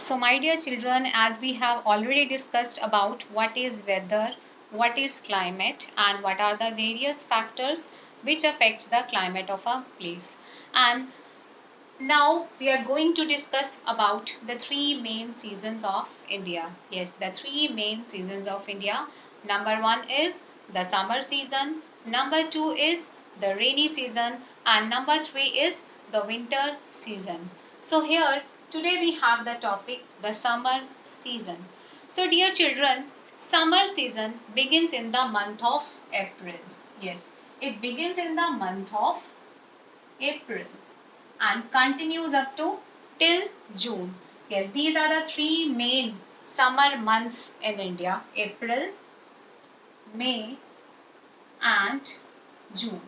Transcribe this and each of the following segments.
So my dear children, as we have already discussed about what is weather, what is climate, and what are the various factors which affect the climate of a place. And now we are going to discuss about the three main seasons of India. Yes, the three main seasons of India. Number one is the summer season, number two is the rainy season, and number three is the winter season. So here today we have the topic the summer season. So dear children, summer season begins in the month of April. Yes, it begins in the month of April and continues up to till June. Yes, these are the three main summer months in India: April, May, and June.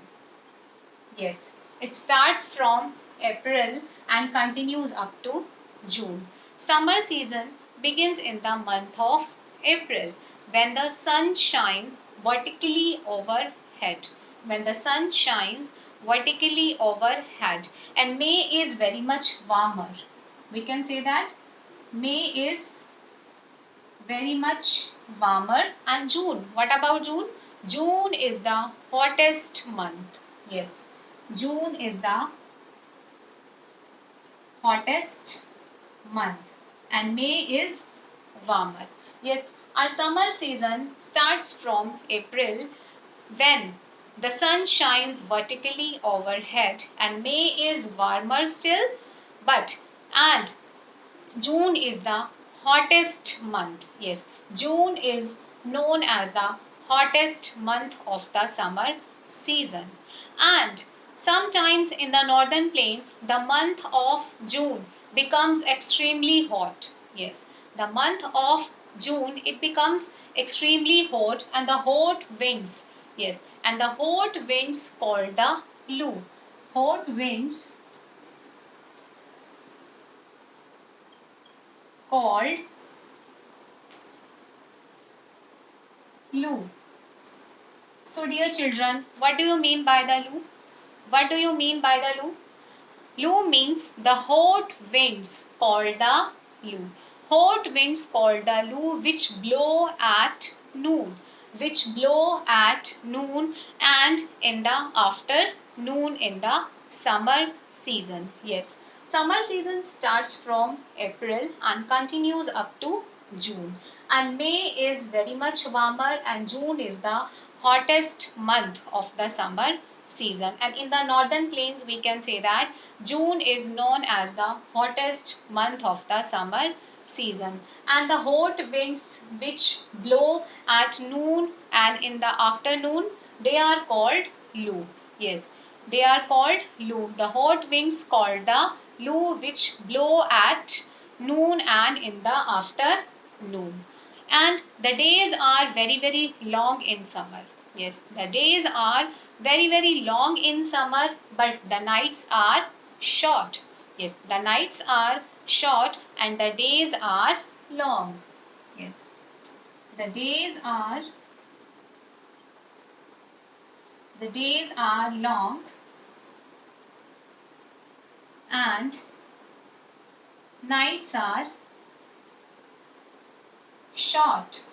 Yes, it starts from April and continues up to June. Summer season begins in the month of April when the sun shines vertically overhead. When the sun shines vertically overhead, and May is very much warmer. We can say that May is very much warmer. And June, what about June? June is the hottest month. Yes, June is the hottest month and May is warmer. Yes, our summer season starts from April when the sun shines vertically overhead, and May is warmer still, but and June is the hottest month. Yes, June is known as the hottest month of the summer season. And sometimes in the northern plains, the month of June becomes extremely hot. Yes, the month of June it becomes extremely hot, and the hot winds. Yes, and the hot winds called the Lu. Hot winds called Lu. So dear children, what do you mean by the Lu? What do you mean by the Lu? Lu means the hot winds called the Lu. Hot winds called the Lu which blow at noon. Which blow at noon and in the afternoon in the summer season. Yes, summer season starts from April and continues up to June. And May is very much warmer and June is the hottest month of the summer season. And in the northern plains we can say that June is known as the hottest month of the summer season, and the hot winds which blow at noon and in the afternoon they are called Lu. Yes, they are called Lu. The hot winds called the Lu which blow at noon and in the afternoon. And the days are very long in summer. Yes, the days are very long in summer, but the nights are short. Yes, the nights are short and the days are long. Yes, the days are long and nights are short.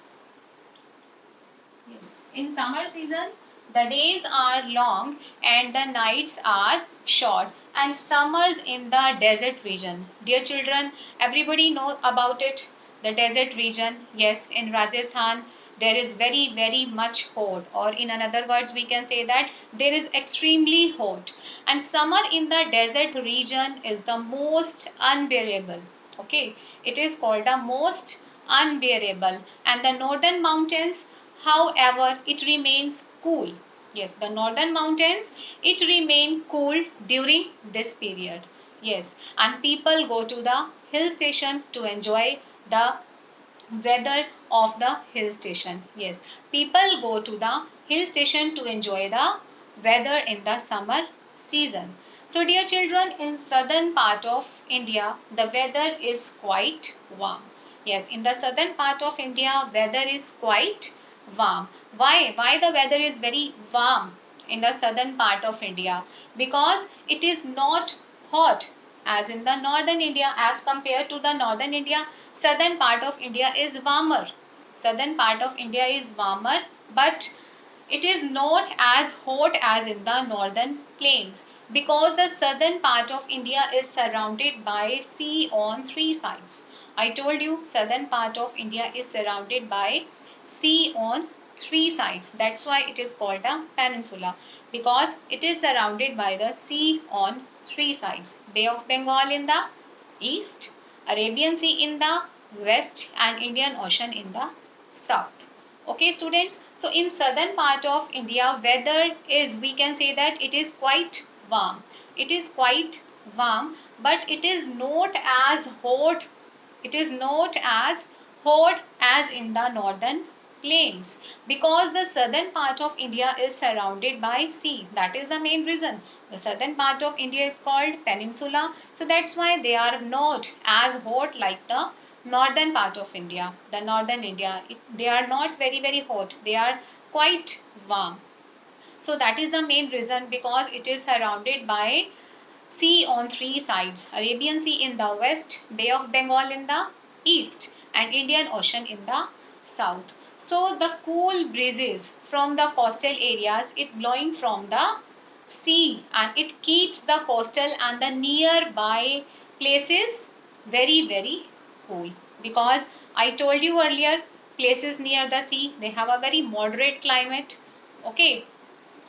Yes, in summer season the days are long and the nights are short. And summers in the desert region. Dear children, everybody know about it. The desert region. Yes, in Rajasthan there is very much hot, or in another words we can say that there is extremely hot. And summer in the desert region is the most unbearable. Okay, it is called the most unbearable. And the northern mountains, however, it remains cool. Yes, the northern mountains, it remain cool during this period. Yes, and people go to the hill station to enjoy the weather of the hill station. Yes, people go to the hill station to enjoy the weather in the summer season. So dear children, in southern part of India, the weather is quite warm. Yes, in the southern part of India, weather is quite warm. Why the weather is very warm in the southern part of India? Because it is not hot as in the northern India. As compared to the northern India, southern part of India is warmer. Southern part of India is warmer, but it is not as hot as in the northern plains, because the southern part of India is surrounded by sea on three sides. I told you southern part of India is surrounded by sea on three sides. That's why it is called a peninsula, because it is surrounded by the sea on three sides. Bay of Bengal in the east, Arabian Sea in the west, and Indian Ocean in the south. Okay students, so in southern part of India, weather is, we can say that it is quite warm. It is quite warm, but it is not as hot. It is not as hot as in the northern plains, because the southern part of India is surrounded by sea. That is the main reason. The southern part of India is called peninsula. So that's why they are not as hot like the northern part of India. The northern India, they are not very hot. They are quite warm. So that is the main reason, because it is surrounded by sea on three sides: Arabian Sea in the west, Bay of Bengal in the east, and Indian Ocean in the south. So the cool breezes from the coastal areas, it blowing from the sea, and it keeps the coastal and the nearby places very cool. Because I told you earlier, places near the sea, they have a very moderate climate. Okay,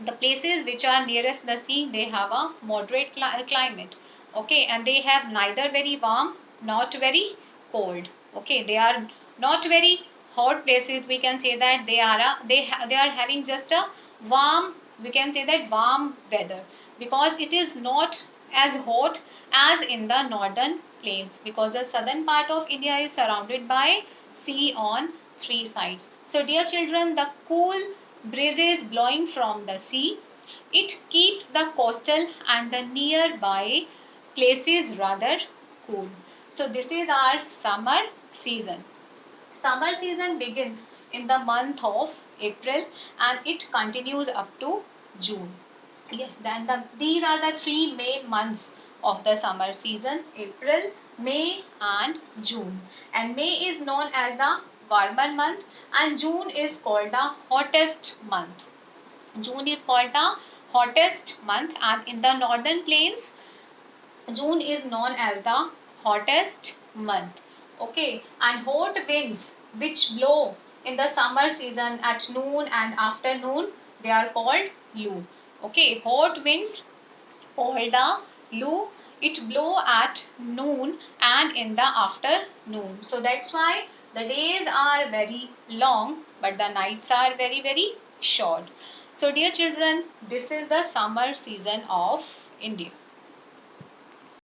the places which are nearest the sea, they have a moderate climate. Okay, and they have neither very warm, not very cold. Okay, they are not very hot places. We can say that they are they are having just a warm, we can say that warm weather, because it is not as hot as in the northern plains, because the southern part of India is surrounded by sea on three sides. So dear children, the cool breezes blowing from the sea, it keeps the coastal and the nearby places rather cool. So this is our summer season. Summer season begins in the month of April and it continues up to June. Yes, then these are the three main months of the summer season: April, May and June. And May is known as the warmer month, and June is called the hottest month. June is called the hottest month, and in the northern plains, June is known as the hottest month. Okay, and hot winds which blow in the summer season at noon and afternoon, they are called Lu. Okay, hot winds called the Lu, it blow at noon and in the afternoon. So that's why the days are very long but the nights are very short. So dear children, this is the summer season of India.